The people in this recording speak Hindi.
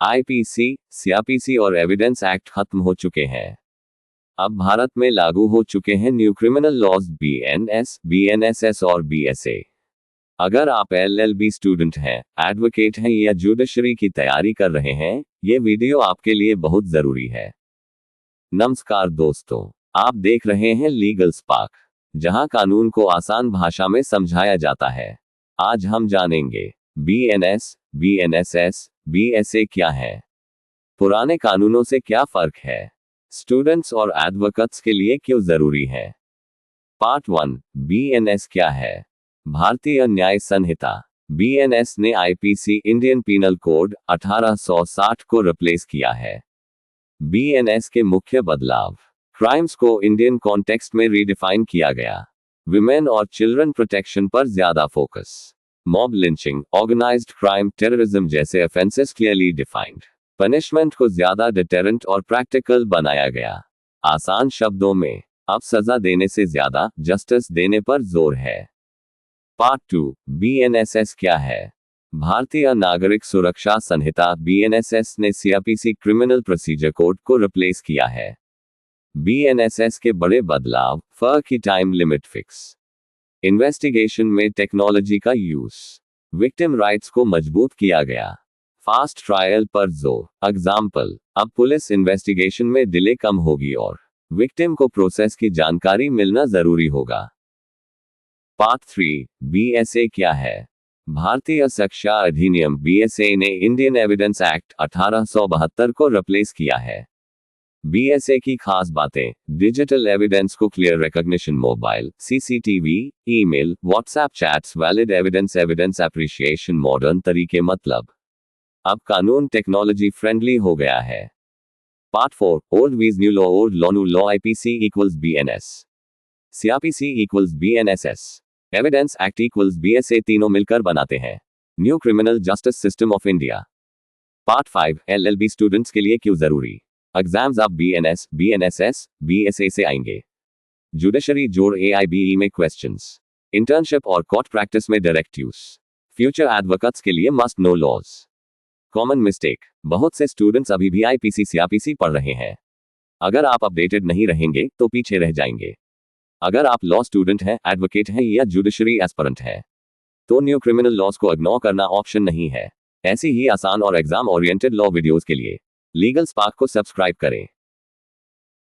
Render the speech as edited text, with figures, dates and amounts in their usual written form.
आईपीसी, सीआरपीसी और एविडेंस एक्ट खत्म हो चुके हैं। अब भारत में लागू हो चुके हैं new criminal laws BNS, BNSS और बीएसए। अगर आप एलएलबी स्टूडेंट हैं, एडवोकेट हैं या जुडिशरी की तैयारी कर रहे हैं, ये वीडियो आपके लिए बहुत जरूरी है। नमस्कार दोस्तों, आप देख रहे हैं लीगल स्पार्क, जहां कानून को आसान भाषा में समझाया जाता है। आज हम जानेंगे बीएनएस, बीएनएसएस, बीएसए क्या है, पुराने कानूनों से क्या फर्क है, स्टूडेंट्स और एडवोकेट्स के लिए क्यों जरूरी है। पार्ट 1, बीएनएस क्या है। भारतीय न्याय संहिता बीएनएस ने आईपीसी इंडियन पीनल कोड 1860 को रिप्लेस किया है। बीएनएस के मुख्य बदलाव: क्राइम्स को इंडियन कॉन्टेक्स्ट में रीडिफाइन किया गया, विमेन और चिल्ड्रन प्रोटेक्शन पर ज्यादा focus, mob lynching, organised crime, terrorism जैसे ऑफेंसेस क्लियरली डिफाइंड, पनिशमेंट को ज्यादा डिटेरेंट और प्रैक्टिकल बनाया गया। आसान शब्दों में, अब सजा देने से ज्यादा जस्टिस देने पर जोर है। पार्ट 2, बीएनएसएस क्या है। भारतीय नागरिक सुरक्षा संहिता बीएनएसएस ने सीआरपीसी क्रिमिनल प्रोसीजर कोड को रिप्लेस किया है। बीएनएसएस के बड़े बदलाव: फर्क की टाइम लिमिट फिक्स, इन्वेस्टिगेशन में टेक्नोलॉजी का यूज, विक्टिम राइट्स को मजबूत किया गया, फास्ट ट्रायल पर जोर। एग्जाम्पल, अब पुलिस इन्वेस्टिगेशन में डिले कम होगी और विक्टिम को प्रोसेस की जानकारी मिलना जरूरी होगा। पार्ट 3, बीएसए क्या है। भारतीय शिक्षा अधिनियम बीएसए ने इंडियन एविडेंस एक्ट 1872 को रिप्लेस किया है। बीएसए की खास बातें: डिजिटल एविडेंस को clear recognition, mobile, CCTV, email, WhatsApp chats, valid evidence, evidence appreciation, modern तरीके। मतलब, अब कानून टेक्नोलॉजी फ्रेंडली हो गया है। पार्ट 4, ओल्ड वीज new law, old law new law, IPC equals BNS, CrPC equals BNSS, evidence act equals BSA, तीनों मिलकर बनाते हैं new criminal justice system of India. Part 5, LLB students के लिए क्यों जरूरी। एग्जाम्स अब बीएनएस, बीएनएसएस, बीएसए से आएंगे। जुडिशरी जोड़ एआईबीई में क्वेश्चंस, इंटर्नशिप और कोर्ट प्रैक्टिस में डायरेक्ट यूज, फ्यूचर एडवोकेट्स के लिए must know laws. Common mistake: बहुत से स्टूडेंट्स अभी भी आईपीसी सीआरपीसी पढ़ रहे हैं। अगर आप अपडेटेड नहीं रहेंगे तो पीछे रह जाएंगे। अगर आप लॉ स्टूडेंट हैं, एडवोकेट हैं या जुडिशरी एस्पिरेंट हैं, तो न्यू क्रिमिनल लॉज को इग्नोर करना ऑप्शन नहीं है। ऐसी ही आसान और एग्जाम ओरिएंटेड लॉ वीडियोस के लिए लीगल स्पार्क को सब्सक्राइब करें।